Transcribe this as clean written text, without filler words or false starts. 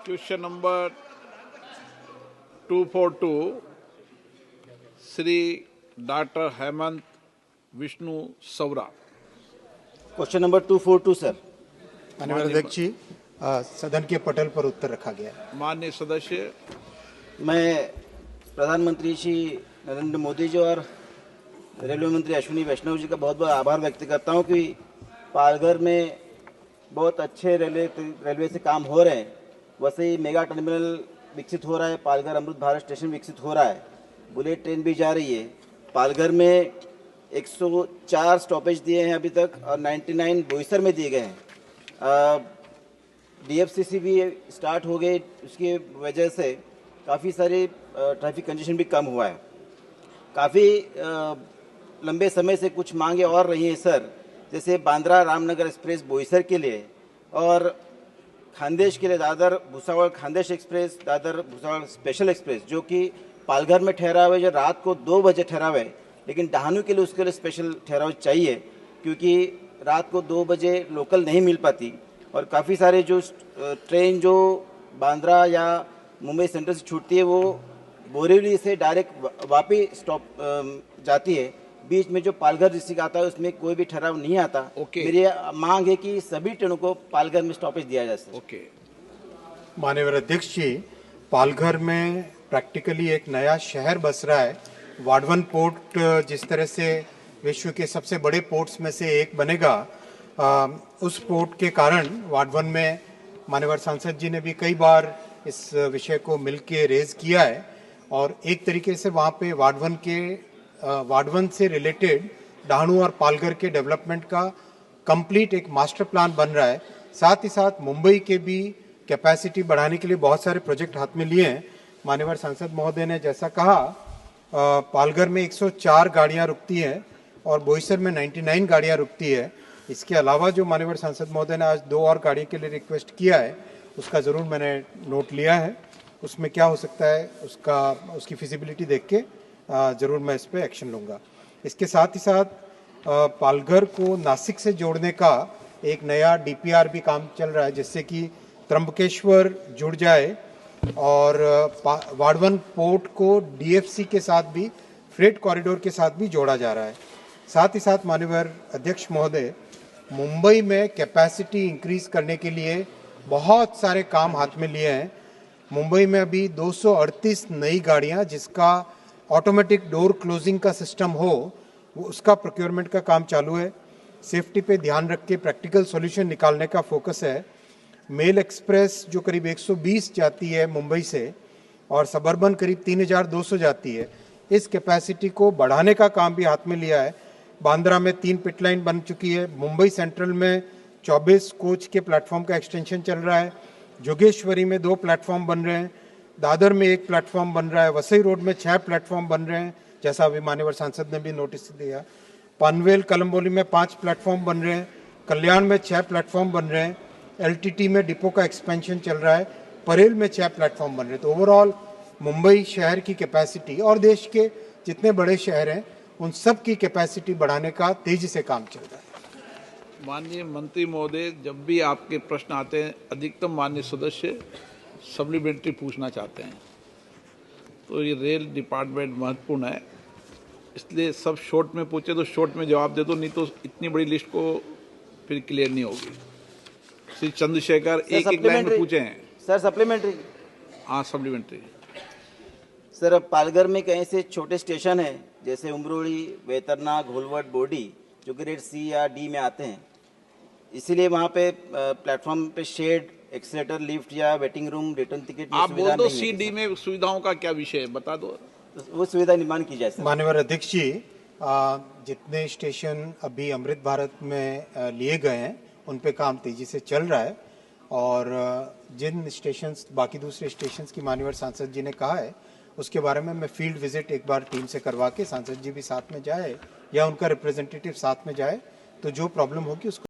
Question number 242 Shri doctor Hemant Vishnu Savara. Question number 242 sir. माननीय अध्यक्ष जी, सदन के पटल पर उत्तर रखा गया है। माननीय सदस्य, मैं प्रधानमंत्री श्री नरेंद्र मोदी जी और रेलवे मंत्री अश्विनी वैष्णव जी का बहुत बहुत आभार व्यक्त करता हूं कि पालघर में बहुत अच्छे रेलवे से काम हो रहे हैं। वैसे ही मेगा टर्मिनल विकसित हो रहा है, पालघर अमृत भारत स्टेशन विकसित हो रहा है, बुलेट ट्रेन भी जा रही है। पालघर में 104 स्टॉपेज दिए हैं अभी तक और 99 बोईसर में दिए गए हैं। DFCC भी स्टार्ट हो गए, उसकी वजह से काफ़ी सारे ट्रैफिक कंजेशन भी कम हुआ है। काफ़ी लंबे समय से कुछ मांगे और रही हैं सर, जैसे बांद्रा रामनगर एक्सप्रेस बोईसर के लिए और खानदेश के लिए Dadar Bhusawal Khandesh express, Dadar Bhusawal special express जो कि पालघर में ठहरा हुआ है, जो रात को 2 बजे ठहरा हुआ है, लेकिन डहानू के लिए उसके लिए स्पेशल ठहराव चाहिए क्योंकि रात को 2 बजे लोकल नहीं मिल पाती। और काफ़ी सारे जो ट्रेन जो बांद्रा या मुंबई सेंट्रल से छूटती है वो बोरीवली से डायरेक्ट वापी स्टॉप जाती है। बीच में जो पालघर डिस्ट्रिक्ट आता है उसमें कोई भी ठहराव नहीं आता। मेरी मांग है कि सभी ट्रेनों को पालघर में स्टॉपेज दिया जाए सर। माननीय अध्यक्ष जी, पालघर में प्रैक्टिकली एक नया शहर बस रहा है। वाडवन पोर्ट जिस तरह से विश्व के सबसे बड़े पोर्ट्स में से एक बनेगा, उस पोर्ट के कारण वाडवन में माननीय सांसद जी ने भी कई बार इस विषय को मिलकर रेज किया है और एक तरीके से वहाँ पे वाडवन से रिलेटेड डहाणू और पालघर के डेवलपमेंट का कंप्लीट एक मास्टर प्लान बन रहा है। साथ ही साथ मुंबई के भी कैपेसिटी बढ़ाने के लिए बहुत सारे प्रोजेक्ट हाथ में लिए हैं। माननीय सांसद महोदय ने जैसा कहा, पालघर में 104 गाड़ियां रुकती हैं और बोईसर में 99 गाड़ियां रुकती है। इसके अलावा जो माननीय सांसद महोदय ने आज 2 और गाड़ी के लिए रिक्वेस्ट किया है, उसका ज़रूर मैंने नोट लिया है। उसमें क्या हो सकता है उसकी फिजिबिलिटी देख के ज़रूर मैं इस पर एक्शन लूँगा। इसके साथ ही साथ पालघर को नासिक से जोड़ने का एक नया DPR भी काम चल रहा है, जिससे कि त्र्यंबकेश्वर जुड़ जाए और वाडवन पोर्ट को DFC के साथ भी, फ्रेट कॉरिडोर के साथ भी जोड़ा जा रहा है। साथ ही साथ माननीय अध्यक्ष महोदय, मुंबई में कैपेसिटी इंक्रीज करने के लिए बहुत सारे काम हाथ में लिए हैं। मुंबई में अभी 238 नई गाड़ियां जिसका ऑटोमेटिक डोर क्लोजिंग का सिस्टम हो, वो उसका प्रोक्योरमेंट का काम चालू है। सेफ्टी पे ध्यान रख के प्रैक्टिकल सॉल्यूशन निकालने का फोकस है। मेल एक्सप्रेस जो करीब 120 जाती है मुंबई से और सबर्बन करीब 3200 जाती है, इस कैपेसिटी को बढ़ाने का काम भी हाथ में लिया है। बांद्रा में 3 पिट लाइन बन चुकी है। मुंबई सेंट्रल में 24 कोच के प्लेटफॉर्म का एक्सटेंशन चल रहा है। जोगेश्वरी में 2 प्लेटफॉर्म बन रहे हैं। दादर में 1 प्लेटफॉर्म बन रहा है। वसई रोड में 6 प्लेटफॉर्म बन रहे हैं, जैसा अभी माननीय सांसद ने भी नोटिस दिया। पनवेल कलम्बोली में 5 प्लेटफॉर्म बन रहे हैं। कल्याण में 6 प्लेटफॉर्म बन रहे हैं। LTT में डिपो का एक्सपेंशन चल रहा है। परेल में 6 प्लेटफॉर्म बन रहे हैं। तो ओवरऑल मुंबई शहर की कैपेसिटी और देश के जितने बड़े शहर हैं उन सब की कैपेसिटी बढ़ाने का तेजी से काम चल रहा है। माननीय मंत्री महोदय, जब भी आपके प्रश्न आते हैं अधिकतम माननीय सदस्य सप्लीमेंट्री पूछना चाहते हैं, तो ये रेल डिपार्टमेंट महत्वपूर्ण है, इसलिए सब शॉर्ट में पूछे तो शॉर्ट में जवाब दे दो, नहीं तो इतनी बड़ी लिस्ट को फिर क्लियर नहीं होगी। श्री चंद्रशेखर एक लाइन में पूछे हैं सर। सप्लीमेंट्री, हाँ सप्लीमेंट्री। सर, अब पालघर में कहीं से छोटे स्टेशन हैं जैसे उमरोड़ी, वेतरना, घोलवट, बोडी, जो ग्रेड C या D में आते हैं, इसीलिए वहाँ पे प्लेटफॉर्म पे शेड, एक्सीलेटर, लिफ्ट या वेटिंग रूम, रिटर्न टिकट आप बोल दो। C-D में सुविधाओं का क्या विषय है, बता दो। वो सुविधा निर्माण की जाए सर। माननीय अध्यक्ष जी, जितने स्टेशन अभी अमृत भारत में लिए गए हैं उन पे काम तेजी से चल रहा है और जिन स्टेशन बाकी दूसरे स्टेशन की माननीय सांसद जी ने कहा है उसके बारे में मैं फील्ड विजिट एक बार टीम से करवा के सांसद जी भी साथ में जाए या उनका रिप्रेजेंटेटिव साथ में जाए, तो जो प्रॉब्लम होगी उसको